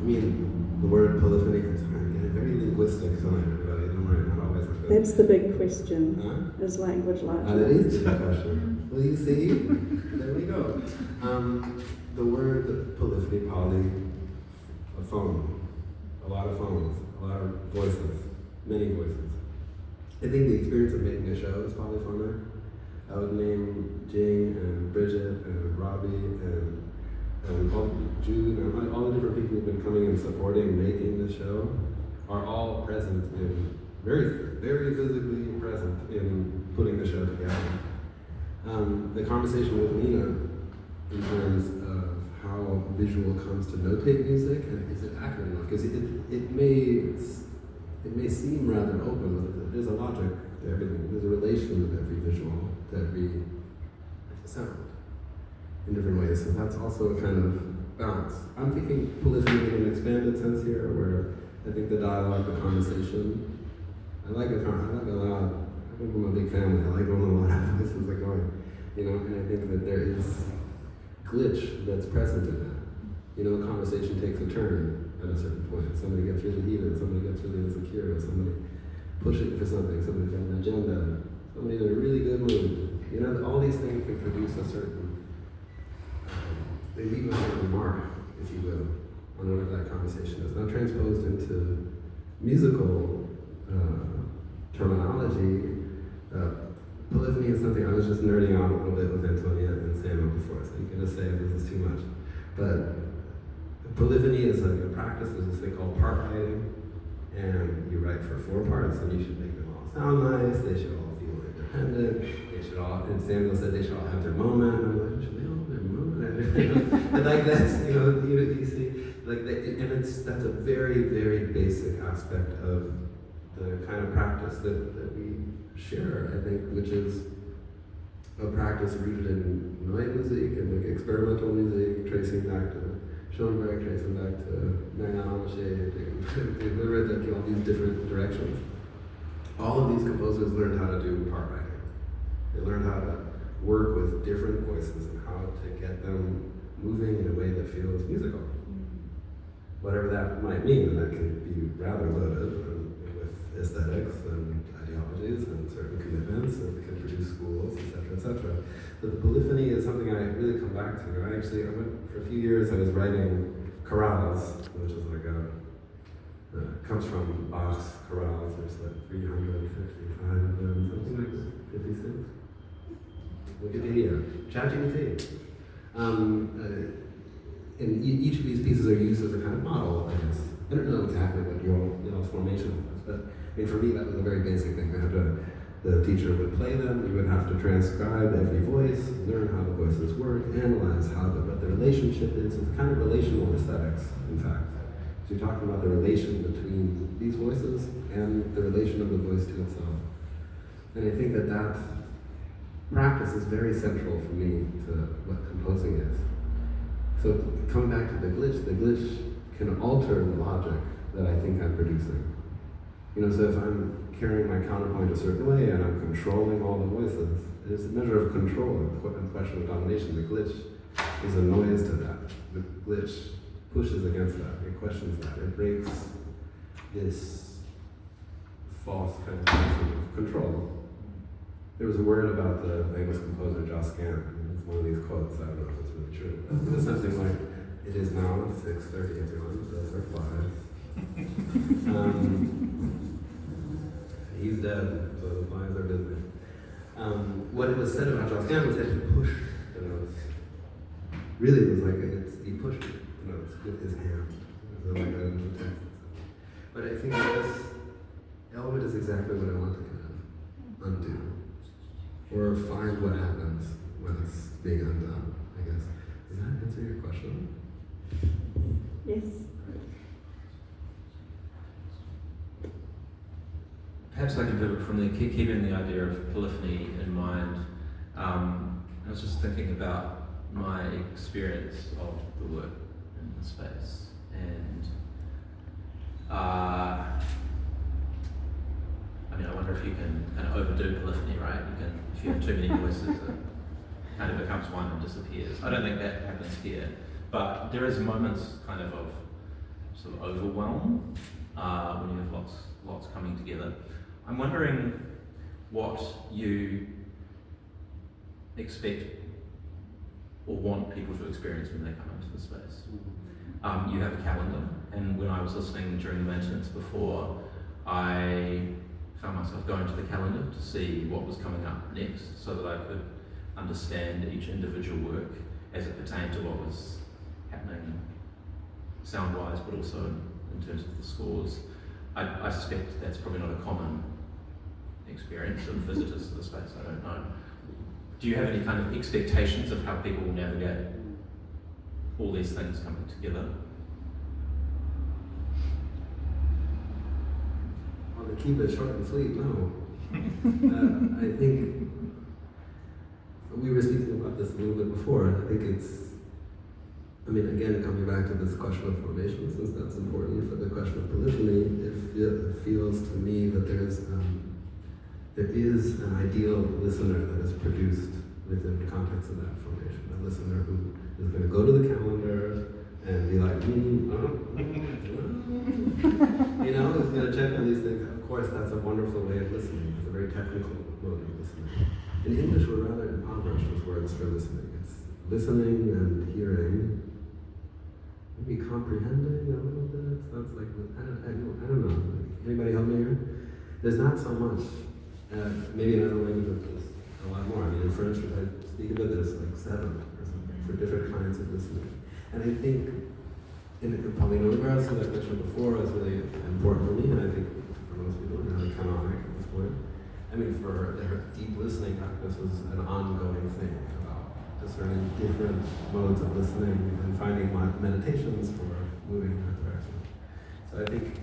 mean, the word polyphony, I'm getting very linguistic tonight, everybody. Don't worry, not always like this. That's the big question. Huh? Is language like That is the big question. Well, you see, there we go. The word polyphony, a phone, a lot of phones, a lot of voices, many voices. I think the experience of making a show is polyphonic. I would name Jing and Bridget and Robbie and Jude and all the different people who've been coming and supporting making the show are all present in, very physically present in putting the show together. The conversation with Nina in terms of how visual comes to notate music, and is it accurate enough? Because it may seem rather open, but there's a logic to everything. There's a relation with every visual, to every sound in different ways. So that's also a kind of balance. I'm thinking polyphony in an expanded sense here, where I think the dialogue, the conversation, I like a lot. I come from a big family. I like when a lot of voices are going, and I think that there is glitch that's present in that. A conversation takes a turn at a certain point. Somebody gets really heated, somebody gets really insecure, somebody pushing for something, somebody's got an agenda, somebody's in a really good mood. All these things can produce a certain, they leave a certain mark, if you will, on whatever that conversation is. Now transposed into musical terminology, polyphony is something I was just nerding out a little bit with Antonia and Samuel before, so you can just say if this is too much. But polyphony is like a practice. There's this thing called part writing, and you write for 4 parts, and you should make them all sound nice. They should all feel independent. They should all. And Samuel said they should all have their moment. I'm like, should they all have their moment? And like that's you see, like that, and that's a very basic aspect of the kind of practice that we share, I think, which is a practice rooted in noise music and like experimental music, tracing back to Schoenberg, tracing back to Marika Anna Venczellak, all these different directions. All of these composers learned how to do part writing. They learned how to work with different voices and how to get them moving in a way that feels musical. Whatever that might mean, and that can be rather loaded with aesthetics and ideologies and certain commitments, and it can produce schools, etc. But the polyphony is something I really come back to. I went for a few years, I was writing chorales, which is like comes from Bach's chorales. There's like 355 of them, something like that, 56. Wikipedia, ChatGPT. And each of these pieces are used as a kind of model, I guess. I don't know exactly what your formation was, but for me that was a very basic thing. The teacher would play them, you would have to transcribe every voice, learn how the voices work, analyze what the relationship is. It's kind of relational aesthetics, in fact. So you're talking about the relation between these voices and the relation of the voice to itself. And I think that practice is very central for me to what composing is. So coming back to the glitch can alter the logic that I think I'm producing. So if I'm carrying my counterpoint a certain way and I'm controlling all the voices, there's a measure of control and question of domination. The glitch is a noise to that. The glitch pushes against that. It questions that. It breaks this false kind of notion of control. There was a word about the famous composer Joss Gant. It's one of these quotes. I don't know if it's really true. It was something like, "It is now 6:30, everyone. Those are flies." He's dead, so the flies are busy. What it was said about Joss Gant was that he pushed the notes. Really, it was like he pushed the notes with his hand. It was like a text. But I think that this element is exactly what I want to kind of undo. Or find what happens when it's being undone, I guess. Does that answer your question? Yes. Perhaps I can pivot from there, keeping the idea of polyphony in mind. I was just thinking about my experience of the work in the space, and I wonder if you can kind of overdo polyphony, right? If you have too many voices, it kind of becomes one and disappears. I don't think that happens here, but there is moments kind of sort of overwhelm when you have lots coming together. I'm wondering what you expect or want people to experience when they come into the space. You have a calendar, and when I was listening during the maintenance before, I found myself going to the calendar to see what was coming up next so that I could understand each individual work as it pertained to what was happening sound-wise, but also in terms of the scores. I suspect that's probably not a common experience of visitors to the space, I don't know. Do you have any kind of expectations of how people will navigate all these things coming together? Well, to keep it short and sweet, no. I think we were speaking about this a little bit before, and I think again, coming back to this question of formation, since that's important for the question of polyphony, it feels to me that there is an ideal listener that is produced within the context of that formation. A listener who is going to go to the calendar and be like, you know, is going to check on these things. Of course, that's a wonderful way of listening. It's a very technical mode of listening. In English, we're rather impoverished with words for listening. It's listening and hearing. Maybe comprehending a little bit. Sounds like, I don't know. Anybody help me here? There's not so much. Maybe in other languages there's a lot more. I mean, in French, I speak of it, there's like 7 or something for different kinds of listening. And I think, probably nowhere else, as I mentioned before, is really important for me, and I think for most people, really canonic at this point. I mean, for their deep listening practice was an ongoing thing about discerning different modes of listening and finding meditations for moving in that direction. So I think